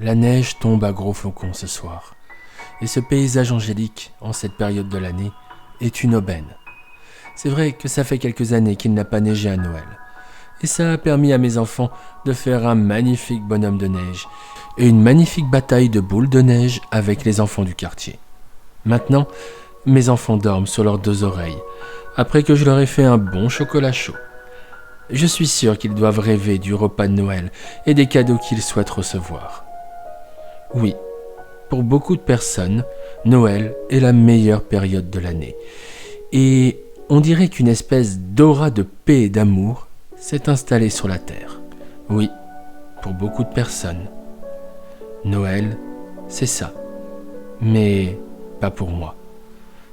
La neige tombe à gros flocons ce soir. Et ce paysage angélique, en cette période de l'année, est une aubaine. C'est vrai que ça fait quelques années qu'il n'a pas neigé à Noël. Et ça a permis à mes enfants de faire un magnifique bonhomme de neige et une magnifique bataille de boules de neige avec les enfants du quartier. Maintenant, mes enfants dorment sur leurs deux oreilles, après que je leur ai fait un bon chocolat chaud. Je suis sûr qu'ils doivent rêver du repas de Noël et des cadeaux qu'ils souhaitent recevoir. Oui, pour beaucoup de personnes, Noël est la meilleure période de l'année. Et on dirait qu'une espèce d'aura de paix et d'amour s'est installée sur la terre. Oui, pour beaucoup de personnes. Noël, c'est ça. Mais pas pour moi.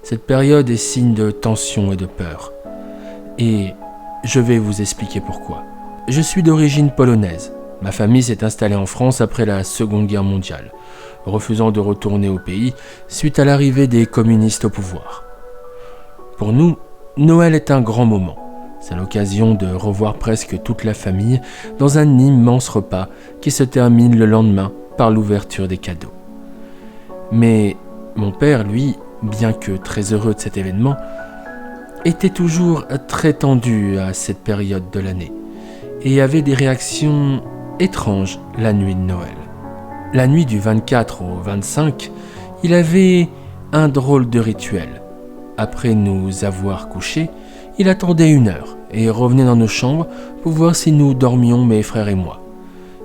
Cette période est signe de tension et de peur. Et je vais vous expliquer pourquoi. Je suis d'origine polonaise. Ma famille s'est installée en France après la Seconde Guerre mondiale, refusant de retourner au pays suite à l'arrivée des communistes au pouvoir. Pour nous, Noël est un grand moment. C'est l'occasion de revoir presque toute la famille dans un immense repas qui se termine le lendemain par l'ouverture des cadeaux. Mais mon père, lui, bien que très heureux de cet événement, était toujours très tendu à cette période de l'année et avait des réactions étranges la nuit de Noël. La nuit du 24 au 25, il avait un drôle de rituel. Après nous avoir couchés, il attendait 1 heure et revenait dans nos chambres pour voir si nous dormions, mes frères et moi.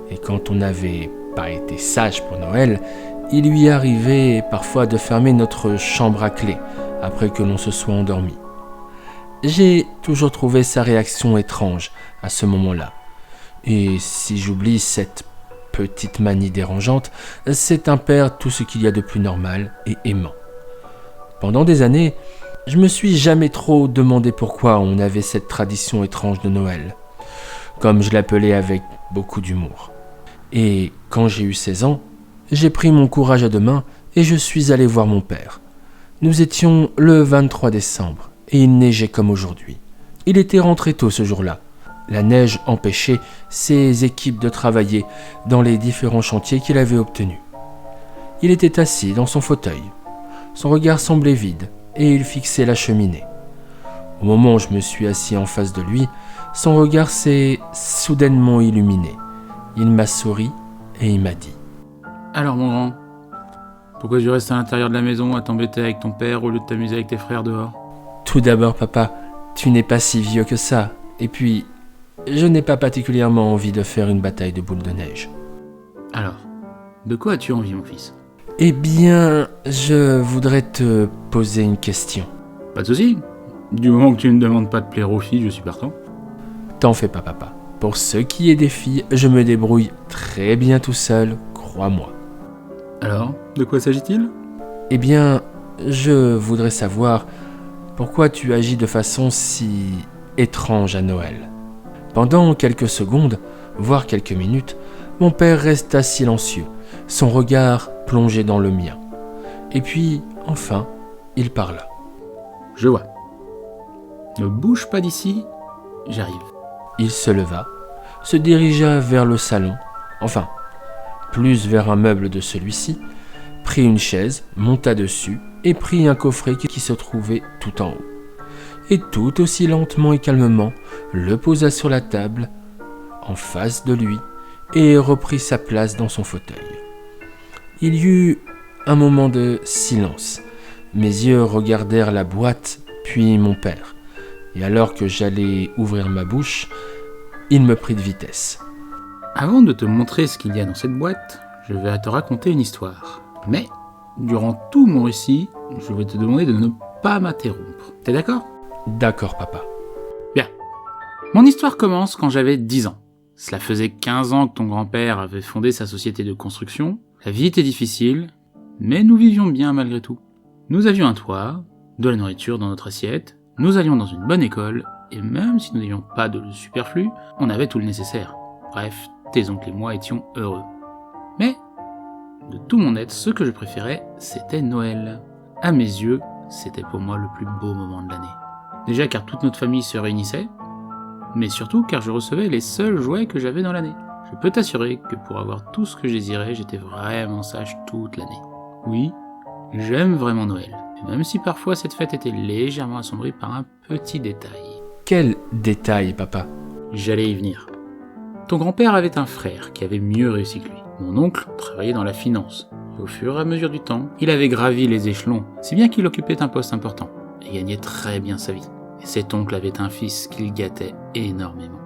Et quand on n'avait pas été sage pour Noël, il lui arrivait parfois de fermer notre chambre à clé après que l'on se soit endormi. J'ai toujours trouvé sa réaction étrange à ce moment-là. Et si j'oublie cette petite manie dérangeante, c'est un père tout ce qu'il y a de plus normal et aimant. Pendant des années, je me suis jamais trop demandé pourquoi on avait cette tradition étrange de Noël, comme je l'appelais avec beaucoup d'humour. Et quand j'ai eu 16 ans, j'ai pris mon courage à deux mains et je suis allé voir mon père. Nous étions le 23 décembre et il neigeait comme aujourd'hui. Il était rentré tôt ce jour-là. La neige empêchait ses équipes de travailler dans les différents chantiers qu'il avait obtenus. Il était assis dans son fauteuil. Son regard semblait vide et il fixait la cheminée. Au moment où je me suis assis en face de lui, son regard s'est soudainement illuminé. Il m'a souri et il m'a dit: Alors mon grand, pourquoi tu restes à l'intérieur de la maison à t'embêter avec ton père au lieu de t'amuser avec tes frères dehors? Tout d'abord, papa, tu n'es pas si vieux que ça. Et puis, je n'ai pas particulièrement envie de faire une bataille de boules de neige. Alors, de quoi as-tu envie mon fils? Eh bien, je voudrais te poser une question. Pas de soucis, du moment que tu ne demandes pas de plaire aux filles, je suis partant. T'en fais pas, papa. Pour ce qui est des filles, je me débrouille très bien tout seul, crois-moi. Alors, de quoi s'agit-il? Eh bien, je voudrais savoir pourquoi tu agis de façon si étrange à Noël. Pendant quelques secondes, voire quelques minutes, mon père resta silencieux, son regard plongé dans le mien. Et puis, enfin, il parla. Je vois. Ne bouge pas d'ici, j'arrive. Il se leva, se dirigea vers le salon, enfin, plus vers un meuble de celui-ci, prit une chaise, monta dessus et prit un coffret qui se trouvait tout en haut. Et tout aussi lentement et calmement, le posa sur la table, en face de lui, et reprit sa place dans son fauteuil. Il y eut un moment de silence. Mes yeux regardèrent la boîte, puis mon père. Et alors que j'allais ouvrir ma bouche, il me prit de vitesse. Avant de te montrer ce qu'il y a dans cette boîte, je vais te raconter une histoire. Mais, durant tout mon récit, je vais te demander de ne pas m'interrompre. T'es d'accord? D'accord, papa. Bien. Mon histoire commence quand j'avais 10 ans. Cela faisait 15 ans que ton grand-père avait fondé sa société de construction. La vie était difficile, mais nous vivions bien malgré tout. Nous avions un toit, de la nourriture dans notre assiette, nous allions dans une bonne école, et même si nous n'avions pas de superflu, on avait tout le nécessaire. Bref, tes oncles et moi étions heureux. Mais, de tout mon être, ce que je préférais, c'était Noël. À mes yeux, c'était pour moi le plus beau moment de l'année. Déjà car toute notre famille se réunissait, mais surtout car je recevais les seuls jouets que j'avais dans l'année. Je peux t'assurer que pour avoir tout ce que je désirais, j'étais vraiment sage toute l'année. Oui, j'aime vraiment Noël, et même si parfois cette fête était légèrement assombrie par un petit détail. Quel détail, papa? J'allais y venir. Ton grand-père avait un frère qui avait mieux réussi que lui. Mon oncle travaillait dans la finance, et au fur et à mesure du temps, il avait gravi les échelons, si bien qu'il occupait un poste important, et gagnait très bien sa vie. Et cet oncle avait un fils qu'il gâtait énormément.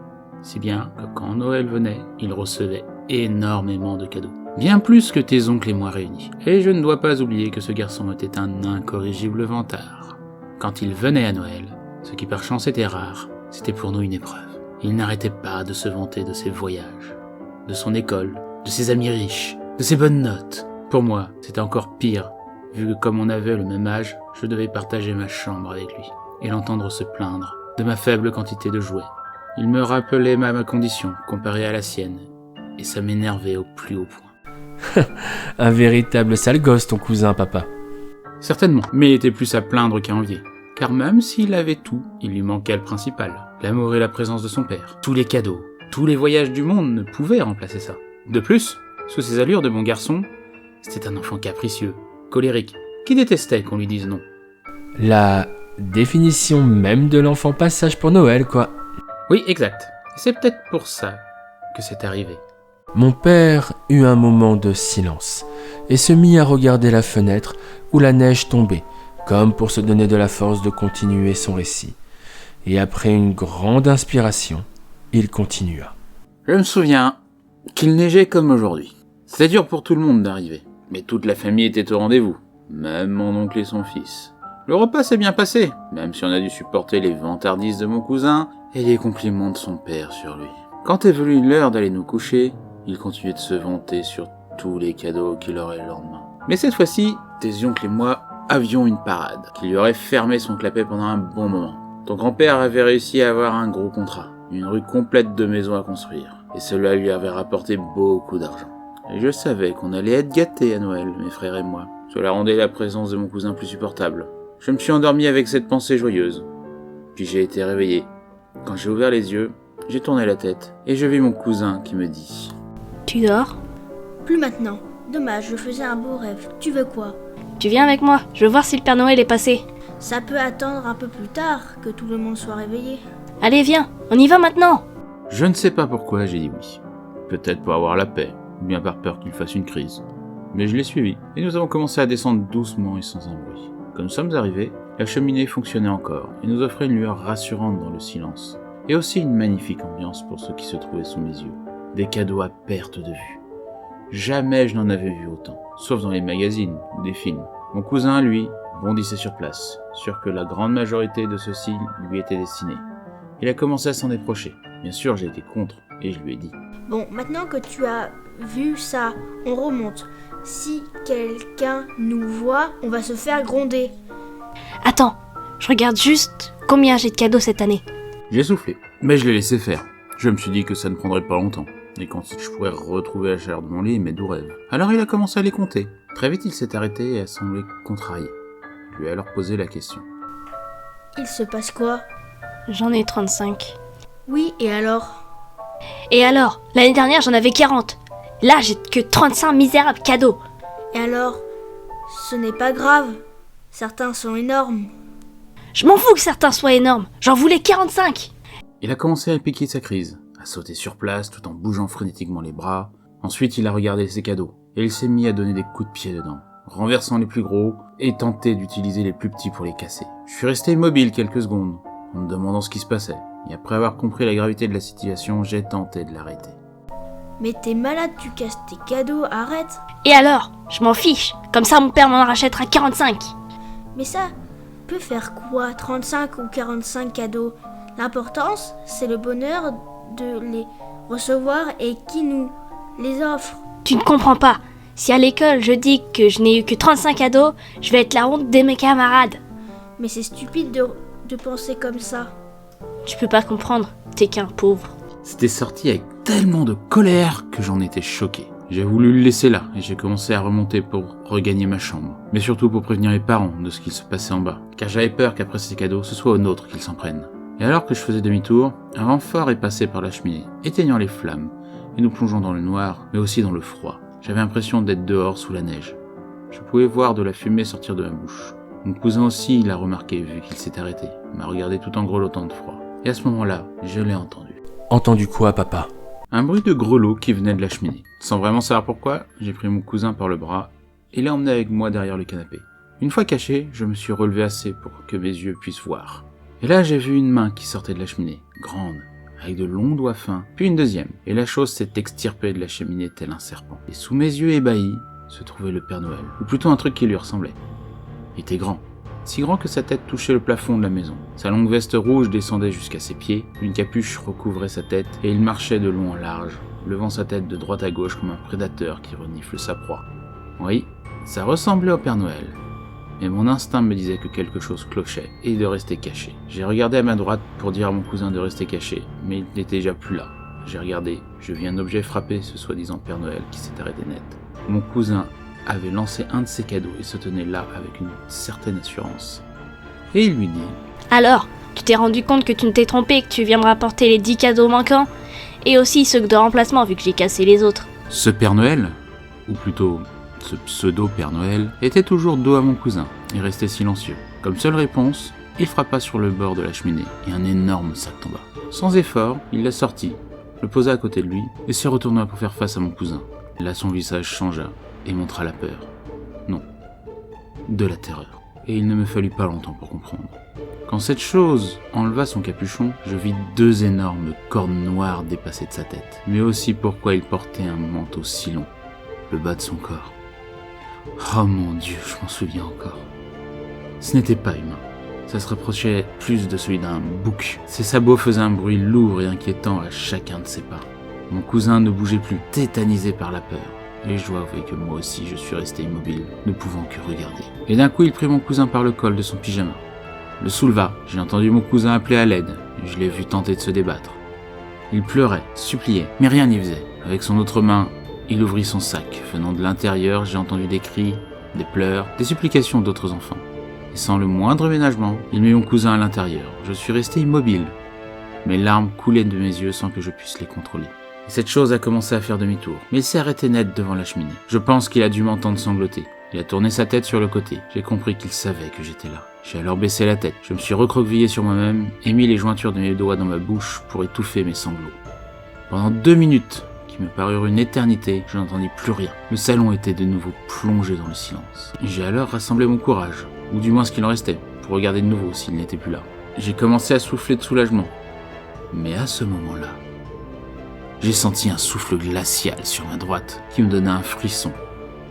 Si bien que quand Noël venait, il recevait énormément de cadeaux. Bien plus que tes oncles et moi réunis. Et je ne dois pas oublier que ce garçon était un incorrigible vantard. Quand il venait à Noël, ce qui par chance était rare, c'était pour nous une épreuve. Il n'arrêtait pas de se vanter de ses voyages, de son école, de ses amis riches, de ses bonnes notes. Pour moi, c'était encore pire, vu que comme on avait le même âge, je devais partager ma chambre avec lui, et l'entendre se plaindre de ma faible quantité de jouets. Il me rappelait ma condition comparée à la sienne, et ça m'énervait au plus haut point. Un véritable sale gosse, ton cousin, papa. Certainement, mais il était plus à plaindre qu'à envier. Car même s'il avait tout, il lui manquait le principal, l'amour et la présence de son père. Tous les cadeaux, tous les voyages du monde ne pouvaient remplacer ça. De plus, sous ses allures de bon garçon, c'était un enfant capricieux, colérique, qui détestait qu'on lui dise non. La définition même de l'enfant pas sage pour Noël, quoi. Oui, exact. Et c'est peut-être pour ça que c'est arrivé. Mon père eut un moment de silence et se mit à regarder la fenêtre où la neige tombait, comme pour se donner de la force de continuer son récit. Et après une grande inspiration, il continua. Je me souviens qu'il neigeait comme aujourd'hui. C'était dur pour tout le monde d'arriver, mais toute la famille était au rendez-vous, même mon oncle et son fils. Le repas s'est bien passé, même si on a dû supporter les vantardises de mon cousin et les compliments de son père sur lui. Quand est venue l'heure d'aller nous coucher, il continuait de se vanter sur tous les cadeaux qu'il aurait le lendemain. Mais cette fois-ci, tes oncles et moi avions une parade, qui lui aurait fermé son clapet pendant un bon moment. Ton grand-père avait réussi à avoir un gros contrat, une rue complète de maisons à construire, et cela lui avait rapporté beaucoup d'argent. Et je savais qu'on allait être gâtés à Noël, mes frères et moi. Cela rendait la présence de mon cousin plus supportable. Je me suis endormi avec cette pensée joyeuse. Puis j'ai été réveillé. Quand j'ai ouvert les yeux, j'ai tourné la tête, et je vis mon cousin qui me dit... Tu dors? Plus maintenant. Dommage, je faisais un beau rêve. Tu veux quoi? Tu viens avec moi, je veux voir si le Père Noël est passé. Ça peut attendre un peu plus tard, que tout le monde soit réveillé. Allez, viens, on y va maintenant. Je ne sais pas pourquoi j'ai dit oui. Peut-être pour avoir la paix, ou bien par peur qu'il fasse une crise. Mais je l'ai suivi, et nous avons commencé à descendre doucement et sans un bruit. Quand nous sommes arrivés, la cheminée fonctionnait encore, et nous offrait une lueur rassurante dans le silence. Et aussi une magnifique ambiance pour ceux qui se trouvaient sous mes yeux. Des cadeaux à perte de vue. Jamais je n'en avais vu autant, sauf dans les magazines ou des films. Mon cousin, lui, bondissait sur place, sûr que la grande majorité de ceux-ci lui étaient destinés. Il a commencé à s'en approcher. Bien sûr, j'ai été contre, et je lui ai dit. Bon, maintenant que tu as vu ça, on remonte. Si quelqu'un nous voit, on va se faire gronder. Attends, je regarde juste combien j'ai de cadeaux cette année. J'ai soufflé, mais je l'ai laissé faire. Je me suis dit que ça ne prendrait pas longtemps, et quand je pourrais retrouver la chaleur de mon lit et mes doux rêves. Alors il a commencé à les compter. Très vite, il s'est arrêté et a semblé contrarié. Je lui ai alors posé la question. Il se passe quoi? J'en ai 35. Oui, et alors? Et alors, l'année dernière j'en avais 40. Là j'ai que 35 misérables cadeaux. Et alors? Ce n'est pas grave. Certains sont énormes. Je m'en fous que certains soient énormes, j'en voulais 45. Il a commencé à piquer sa crise, à sauter sur place tout en bougeant frénétiquement les bras. Ensuite, il a regardé ses cadeaux, et il s'est mis à donner des coups de pied dedans, renversant les plus gros et tenté d'utiliser les plus petits pour les casser. Je suis resté immobile quelques secondes, en me demandant ce qui se passait, et après avoir compris la gravité de la situation, j'ai tenté de l'arrêter. Mais t'es malade, tu casses tes cadeaux, arrête. Et alors, je m'en fiche, comme ça mon père m'en rachètera 45. Mais ça peut faire quoi, 35 ou 45 cadeaux? L'importance, c'est le bonheur de les recevoir et qui nous les offre. Tu ne comprends pas. Si à l'école je dis que je n'ai eu que 35 cadeaux, je vais être la honte de mes camarades. Mais c'est stupide de penser comme ça. Tu peux pas comprendre, t'es qu'un pauvre. C'était sorti avec tellement de colère que j'en étais choqué. J'ai voulu le laisser là et j'ai commencé à remonter pour regagner ma chambre. Mais surtout pour prévenir les parents de ce qu'il se passait en bas. Car j'avais peur qu'après ces cadeaux, ce soit aux nôtres qu'ils s'en prennent. Et alors que je faisais demi-tour, un vent fort est passé par la cheminée, éteignant les flammes et nous plongeons dans le noir, mais aussi dans le froid. J'avais l'impression d'être dehors sous la neige. Je pouvais voir de la fumée sortir de ma bouche. Mon cousin aussi l'a remarqué vu qu'il s'est arrêté. Il m'a regardé tout en grelottant de froid. Et à ce moment-là, je l'ai entendu. Entendu quoi, papa? Un bruit de grelots qui venait de la cheminée. Sans vraiment savoir pourquoi, j'ai pris mon cousin par le bras et l'ai emmené avec moi derrière le canapé. Une fois caché, je me suis relevé assez pour que mes yeux puissent voir. Et là, j'ai vu une main qui sortait de la cheminée, grande, avec de longs doigts fins, puis une deuxième. Et la chose s'est extirpée de la cheminée tel un serpent. Et sous mes yeux ébahis, se trouvait le Père Noël, ou plutôt un truc qui lui ressemblait. Il était grand, si grand que sa tête touchait le plafond de la maison. Sa longue veste rouge descendait jusqu'à ses pieds, une capuche recouvrait sa tête, et il marchait de long en large, levant sa tête de droite à gauche comme un prédateur qui renifle sa proie. Oui, ça ressemblait au Père Noël. Mais mon instinct me disait que quelque chose clochait, et de rester caché. J'ai regardé à ma droite pour dire à mon cousin de rester caché, mais il n'était déjà plus là. J'ai regardé, je vis un objet frapper ce soi-disant Père Noël qui s'est arrêté net. Mon cousin avait lancé un de ses cadeaux et se tenait là avec une certaine assurance. Et il lui dit « Alors, tu t'es rendu compte que tu ne t'es trompé et que tu viens me rapporter les 10 cadeaux manquants? Et aussi ceux de remplacement vu que j'ai cassé les autres. » Ce Père Noël, ou plutôt ce pseudo-Père Noël, était toujours dos à mon cousin et restait silencieux. Comme seule réponse, il frappa sur le bord de la cheminée et un énorme sac tomba. Sans effort, il l'a sorti, le posa à côté de lui et se retourna pour faire face à mon cousin. Là, son visage changea et montra la peur. Non, de la terreur. Et il ne me fallut pas longtemps pour comprendre. Quand cette chose enleva son capuchon, je vis 2 énormes cornes noires dépasser de sa tête. Mais aussi pourquoi il portait un manteau si long, le bas de son corps. Oh mon Dieu, je m'en souviens encore. Ce n'était pas humain. Ça se rapprochait plus de celui d'un bouc. Ses sabots faisaient un bruit lourd et inquiétant à chacun de ses pas. Mon cousin ne bougeait plus, tétanisé par la peur. Et je dois avouer que moi aussi je suis resté immobile, ne pouvant que regarder. Et d'un coup il prit mon cousin par le col de son pyjama. Le souleva, j'ai entendu mon cousin appeler à l'aide, et je l'ai vu tenter de se débattre. Il pleurait, suppliait, mais rien n'y faisait. Avec son autre main, il ouvrit son sac. Venant de l'intérieur, j'ai entendu des cris, des pleurs, des supplications d'autres enfants. Et sans le moindre ménagement, il mit mon cousin à l'intérieur. Je suis resté immobile. Mes larmes coulaient de mes yeux sans que je puisse les contrôler. Et cette chose a commencé à faire demi-tour, mais il s'est arrêté net devant la cheminée. Je pense qu'il a dû m'entendre sangloter. Il a tourné sa tête sur le côté. J'ai compris qu'il savait que j'étais là. J'ai alors baissé la tête. Je me suis recroquevillé sur moi-même et mis les jointures de mes doigts dans ma bouche pour étouffer mes sanglots. Pendant 2 minutes, qui me parurent une éternité, je n'entendis plus rien. Le salon était de nouveau plongé dans le silence. J'ai alors rassemblé mon courage, ou du moins ce qu'il en restait, pour regarder de nouveau s'il n'était plus là. J'ai commencé à souffler de soulagement. Mais à ce moment-là, j'ai senti un souffle glacial sur ma droite qui me donna un frisson,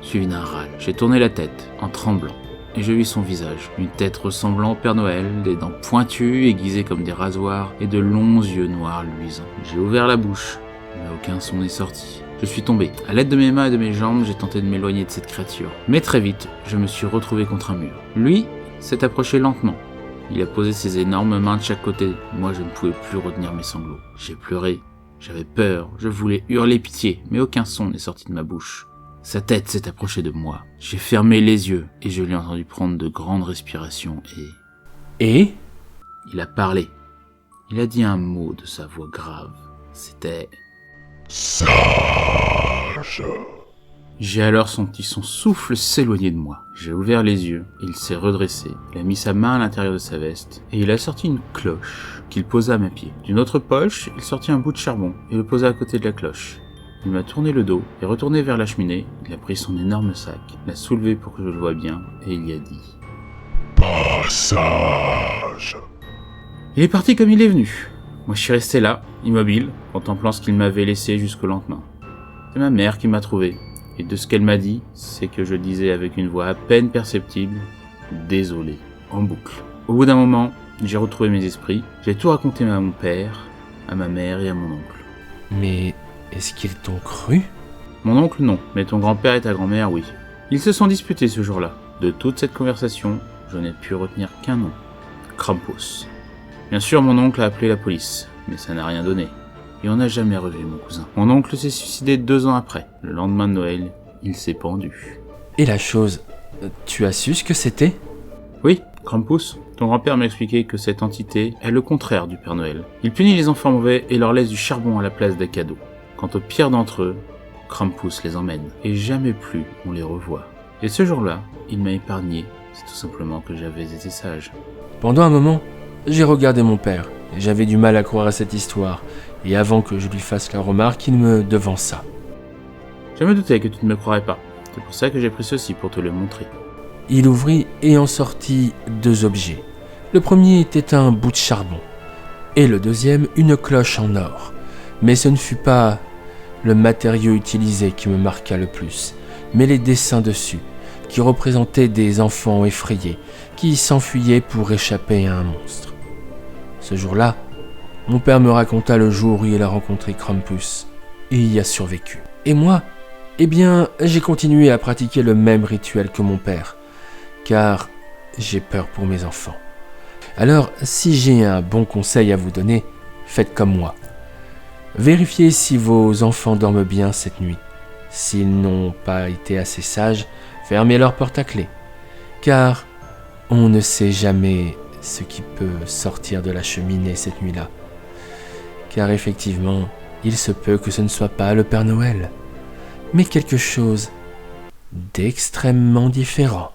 suivi d'un râle. J'ai tourné la tête, en tremblant, et je vis son visage. Une tête ressemblant au Père Noël, des dents pointues, aiguisées comme des rasoirs, et de longs yeux noirs luisants. J'ai ouvert la bouche, mais aucun son n'est sorti. Je suis tombé. À l'aide de mes mains et de mes jambes, j'ai tenté de m'éloigner de cette créature. Mais très vite, je me suis retrouvé contre un mur. Lui s'est approché lentement. Il a posé ses énormes mains de chaque côté. Moi, je ne pouvais plus retenir mes sanglots. J'ai pleuré. J'avais peur, je voulais hurler pitié, mais aucun son n'est sorti de ma bouche. Sa tête s'est approchée de moi. J'ai fermé les yeux et je l'ai entendu prendre de grandes respirations Et il a parlé. Il a dit un mot de sa voix grave. C'était sage. J'ai alors senti son souffle s'éloigner de moi. J'ai ouvert les yeux, il s'est redressé, il a mis sa main à l'intérieur de sa veste, et il a sorti une cloche qu'il posa à mes pieds. D'une autre poche, il sortit un bout de charbon et le posa à côté de la cloche. Il m'a tourné le dos et retourné vers la cheminée, il a pris son énorme sac, l'a soulevé pour que je le voie bien, et il y a dit « Passage ». Il est parti comme il est venu. Moi je suis resté là, immobile, contemplant ce qu'il m'avait laissé jusqu'au lendemain. C'est ma mère qui m'a trouvé. Et de ce qu'elle m'a dit, c'est que je disais avec une voix à peine perceptible « Désolé » en boucle. Au bout d'un moment, j'ai retrouvé mes esprits, j'ai tout raconté à mon père, à ma mère et à mon oncle. Mais est-ce qu'ils t'ont cru? Mon oncle non, mais ton grand-père et ta grand-mère oui. Ils se sont disputés ce jour-là. De toute cette conversation, je n'ai pu retenir qu'un nom. Krampus. Bien sûr, mon oncle a appelé la police, mais ça n'a rien donné. Et on n'a jamais revu mon cousin. Mon oncle s'est suicidé 2 ans après. Le lendemain de Noël, il s'est pendu. Et la chose, tu as su ce que c'était? Oui, Krampus. Ton grand-père m'a expliqué que cette entité est le contraire du Père Noël. Il punit les enfants mauvais et leur laisse du charbon à la place des cadeaux. Quant au pire d'entre eux, Krampus les emmène, et jamais plus on les revoit. Et ce jour-là, il m'a épargné, c'est tout simplement que j'avais été sage. Pendant un moment, j'ai regardé mon père, et j'avais du mal à croire à cette histoire, et avant que je lui fasse la remarque, il me devança. Je me doutais que tu ne me croirais pas, c'est pour ça que j'ai pris ceci pour te le montrer. Il ouvrit et en sortit 2 objets. Le premier était un bout de charbon, et le deuxième une cloche en or. Mais ce ne fut pas le matériau utilisé qui me marqua le plus, mais les dessins dessus, qui représentaient des enfants effrayés, qui s'enfuyaient pour échapper à un monstre. Ce jour-là, mon père me raconta le jour où il a rencontré Krampus, et y a survécu. Et moi, eh bien, j'ai continué à pratiquer le même rituel que mon père, car j'ai peur pour mes enfants. Alors, si j'ai un bon conseil à vous donner, faites comme moi. Vérifiez si vos enfants dorment bien cette nuit. S'ils n'ont pas été assez sages, fermez leur porte à clé, car on ne sait jamais ce qui peut sortir de la cheminée cette nuit-là. Car effectivement, il se peut que ce ne soit pas le Père Noël, mais quelque chose d'extrêmement différent.